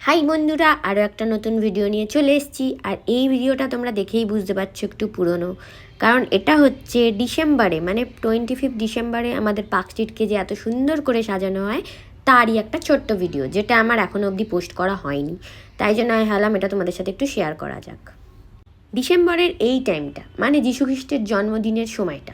High বন্ধুরা, আরও একটা নতুন ভিডিও নিয়ে চলে এসেছি। আর এই ভিডিওটা তোমরা দেখেই বুঝতে পারছো একটু পুরনো, কারণ এটা হচ্ছে ডিসেম্বরে, মানে 25 ডিসেম্বরে আমাদের পার্ক স্ট্রিটকে যে এত সুন্দর করে সাজানো হয় তারই একটা ছোট্ট ভিডিও, যেটা আমার এখনও অবধি পোস্ট করা হয়নি। তাই জন্য আমি ভাবলাম এটা তোমাদের সাথে একটু শেয়ার করা যাক। ডিসেম্বরের এই টাইমটা মানে যীশু খ্রিস্টের জন্মদিনের সময়টা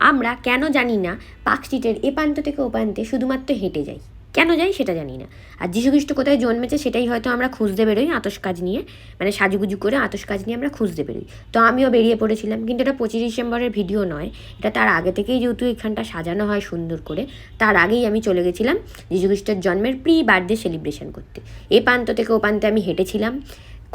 আমরা কেন জানি না পার্ক স্ট্রিটের এ প্রান্ত থেকে ও প্রান্তে শুধুমাত্র হেঁটে যাই। কেন যাই সেটা জানি না। আর যীশুখ্রিস্ট কোথায় জন্মেছে সেটাই হয়তো আমরা খুঁজতে বেরোই আতশকাজ নিয়ে, মানে সাজুগুজু করে আতশকাজ নিয়ে আমরা খুঁজতে বেরোই। তো আমিও বেরিয়ে পড়েছিলাম, কিন্তু এটা 25 ডিসেম্বরের ভিডিও নয়, এটা তার আগে থেকেই যেহেতু এখানটা সাজানো হয় সুন্দর করে, তার আগেই আমি চলে গেছিলাম যীশুখ্রিস্টের জন্মের প্রি বার্থডে সেলিব্রেশন করতে। এ প্রান্ত থেকে ও প্রান্তে আমি হেঁটেছিলাম।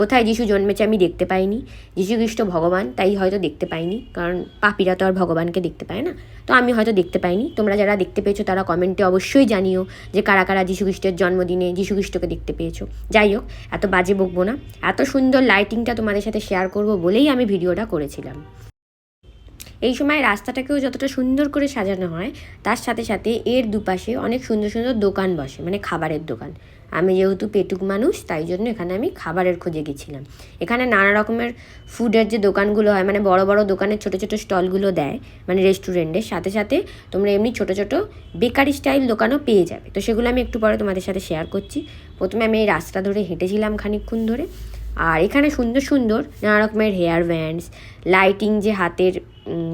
কোথায় যিশু জন্মেছে আমি দেখতে পাইনি। যীশুখ্রিস্ট ভগবান, তাই হয়তো দেখতে পাইনি, কারণ পাপীরা তো আর ভগবানকে দেখতে পায় না। তো আমি হয়তো দেখতে পাইনি। তোমরা যারা দেখতে পেয়েছো তারা কমেন্টে অবশ্যই জানিও যে কারা কারা যীশুখ্রিস্টের জন্মদিনে যীশুখ্রিস্টকে দেখতে পেয়েছো। যাই হোক, এত বাজে বকবো না। এত সুন্দর লাইটিংটা তোমাদের সাথে শেয়ার করবো বলেই আমি ভিডিওটা করেছিলাম। এই সময় রাস্তাটাকেও যতটা সুন্দর করে সাজানো হয়, তার সাথে সাথে এর দুপাশে অনেক সুন্দর সুন্দর দোকান বসে, মানে খাবারের দোকান। আমি যেহেতু পেটুক মানুষ, তাই জন্য এখানে আমি খাবারের খোঁজে গেছিলাম। এখানে নানা রকমের ফুডের যে দোকানগুলো হয়, মানে বড় বড় দোকানের ছোটো ছোটো স্টলগুলো দেয়, মানে রেস্টুরেন্টের সাথে সাথে তোমরা এমনি ছোটো ছোটো বেকারি স্টাইল দোকানও পেয়ে যাবে। তো সেগুলো আমি একটু পরে তোমাদের সাথে শেয়ার করছি। প্রথমে আমি এই রাস্তা ধরে হেঁটেছিলাম খানিকক্ষণ ধরে। আর এখানে সুন্দর সুন্দর নানা রকমের হেয়ার ব্যান্ডস, লাইটিং, যে হাতের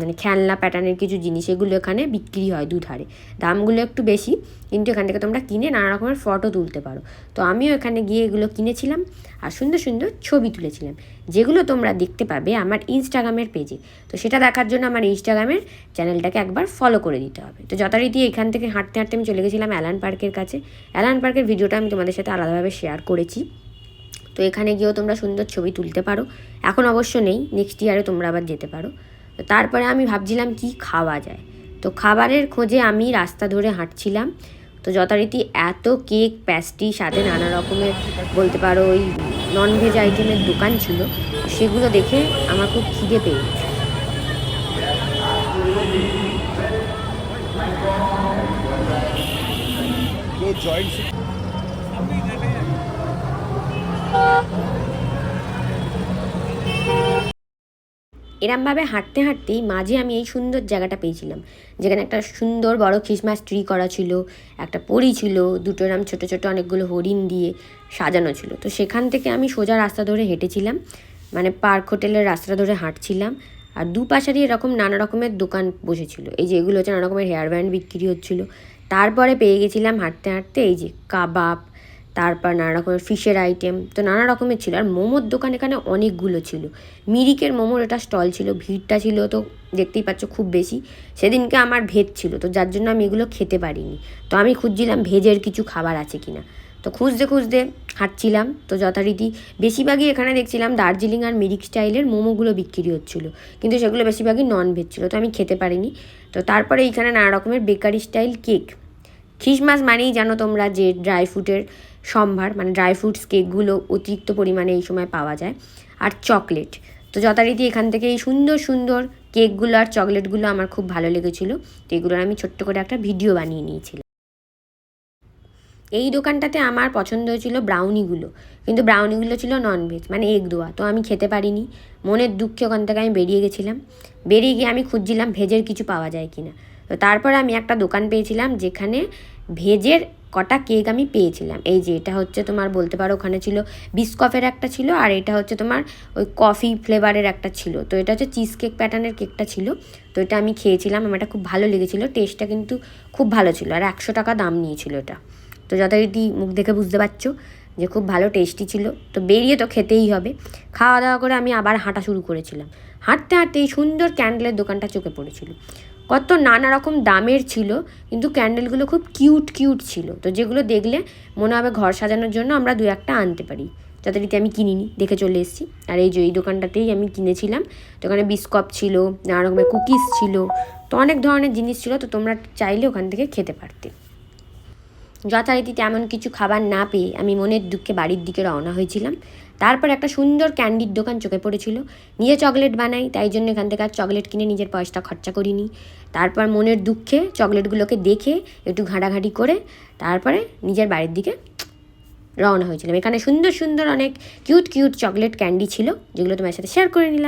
মানে খেলনা প্যাটার্নের কিছু জিনিস, এগুলো এখানে বিক্রি হয় দুধারে। দামগুলো একটু বেশি, কিন্তু এখান থেকে তোমরা কিনে নানা রকমের ফটো তুলতে পারো। তো আমিও এখানে গিয়ে এগুলো কিনেছিলাম আর সুন্দর সুন্দর ছবি তুলেছিলাম, যেগুলো তোমরা দেখতে পাবে আমার ইনস্টাগ্রামের পেজে। তো সেটা দেখার জন্য আমার ইনস্টাগ্রামের চ্যানেলটাকে একবার ফলো করে দিতে হবে। তো যথারীতি এখান থেকে হাঁটতে হাঁটতে আমি চলে গেছিলাম অ্যালান পার্কের কাছে। অ্যালান পার্কের ভিডিওটা আমি তোমাদের সাথে আলাদাভাবে শেয়ার করেছি। তো এখানে গিয়েও তোমরা সুন্দর ছবি তুলতে পারো। এখন অবশ্য নেই, নেক্সট ইয়ারে তোমরা আবার যেতে পারো। তো তারপরে আমি ভাবছিলাম কি খাওয়া যায়। তো খাবারের খোঁজে আমি রাস্তা ধরে হাঁটছিলাম। তো যথারীতি এত কেক, প্যাস্ট্রি, সাথে নানা রকমের বলতে পারো ওই ননভেজ আইটেমের দোকান ছিল। সেগুলো দেখে আমার খুব খিদে পেয়ে গেছে। এরমভাবে হাঁটতে হাঁটতেই মাঝে আমি এই সুন্দর জায়গাটা পেয়েছিলাম, যেখানে একটা সুন্দর বড় খ্রিসমাস ট্রি করা ছিল, একটা পরী ছিল, দুটো এরম ছোটো ছোটো অনেকগুলো হরিণ দিয়ে সাজানো ছিল। তো সেখান থেকে আমি সোজা রাস্তা ধরে হেঁটেছিলাম, মানে পার্ক হোটেলের রাস্তা ধরে হাঁটছিলাম। আর দুপাশারই এরকম নানা রকমের দোকান বসেছিল, এই যে এগুলো হচ্ছে নানা রকমের হেয়ার ব্যান্ড বিক্রি হচ্ছিলো। তারপরে পেয়ে গেছিলাম হাঁটতে হাঁটতে এই যে কাবাব, তারপর নানা রকমের ফিশের আইটেম, তো নানা রকমের ছিল। আর মোমোর দোকান এখানে অনেকগুলো ছিল। মিরিকের মোমোর এটা স্টল ছিল, ভিড়টা ছিল তো দেখতেই পাচ্ছ খুব বেশি। সেদিনকে আমার ভেজ ছিল, তো যার জন্য আমি এগুলো খেতে পারিনি। তো আমি খুঁজছিলাম ভেজের কিছু খাবার আছে কিনা। তো খুঁজতে খুঁজতে হাঁটছিলাম। তো যথারীতি বেশিরভাগই এখানে দেখছিলাম দার্জিলিং আর মিরিক স্টাইলের মোমোগুলো বিক্রি হচ্ছিলো, কিন্তু সেগুলো বেশিরভাগই নন ভেজ ছিল, তো আমি খেতে পারিনি। তো তারপরে এইখানে নানা রকমের বেকারি স্টাইল কেক। খ্রিসমাস মানেই জানো তোমরা যে ড্রাই ফ্রুটের সম্ভার, মানে ড্রাই ফ্রুটস কেকগুলো অতিরিক্ত পরিমাণে এই সময় পাওয়া যায়। আর চকলেট, তো যথারীতি এখান থেকে এই সুন্দর সুন্দর কেকগুলো আর চকলেটগুলো আমার খুব ভালো লেগেছিলো। তো এগুলোর আমি ছোট্ট করে একটা ভিডিও বানিয়ে নিয়েছিলাম। এই দোকানটাতে আমার পছন্দ হয়েছিল ব্রাউনিগুলো, কিন্তু ব্রাউনিগুলো ছিল ননভেজ, মানে এগ দেওয়া, তো আমি খেতে পারিনি। মনের দুঃখে ওখান থেকে আমি বেরিয়ে গেছিলাম। বেরিয়ে গিয়ে আমি খুঁজছিলাম ভেজের কিছু পাওয়া যায় কিনা। তো তারপরে আমি একটা দোকান পেয়েছিলাম যেখানে ভেজের কটা কেক আমি পেয়েছিলাম। এই যে এটা হচ্ছে তোমার বলতে পারো ওখানে ছিল বিস্কফের একটা ছিল, আর এটা হচ্ছে তোমার ওই কফি ফ্লেভারের একটা ছিল। তো এটা হচ্ছে চিজ কেক প্যাটার্নের কেকটা ছিল। তো এটা আমি খেয়েছিলাম, আমার এটা খুব ভালো লেগেছিলো, টেস্টটা কিন্তু খুব ভালো ছিল। আর 100 টাকা দাম নিয়েছিল এটা। তো যথারীতি মুখ দেখে বুঝতে পারছো যে খুব ভালো টেস্টি ছিল। তো বেরিয়ে তো খেতেই হবে। খাওয়া দাওয়া করে আমি আবার হাঁটা শুরু করেছিলাম। হাঁটতে হাঁটতে এই সুন্দর ক্যান্ডেলের দোকানটা চোখে পড়েছিল। কত নানা রকম দামের ছিল, কিন্তু ক্যান্ডেলগুলো খুব কিউট কিউট ছিল। তো যেগুলো দেখলে মনে হবে ঘর সাজানোর জন্য আমরা দু একটা আনতে পারি। যথারীতি আমি কিনিনি, দেখে চলে এসেছি। আর এই যে এই দোকানটাতেই আমি কিনেছিলাম। তো ওখানে বিস্কপ ছিল, নানা রকমের কুকিজ ছিল, তো অনেক ধরনের জিনিস ছিল। তো তোমরা চাইলে ওখান থেকে খেতে পারতে। যথারীতি তেমন কিছু খাবার না পেয়ে আমি মনের দুঃখে বাড়ির দিকে রওনা হয়েছিলাম। তারপর একটা সুন্দর ক্যান্ডির দোকান চোখে পড়েছিল। নিজে চকলেট বানাই, তাই জন্য এখান থেকে আর চকলেট কিনে নিজের পয়সা খরচা করিনি। তারপর মনের দুঃখে চকলেটগুলোকে দেখে একটু ঘাঁটাঘাঁটি করে তারপরে নিজের বাড়ির দিকে রওনা হয়েছিলাম। এখানে সুন্দর সুন্দর অনেক কিউট কিউট চকলেট ক্যান্ডি ছিল, যেগুলো তোমার সাথে শেয়ার করে নিলাম।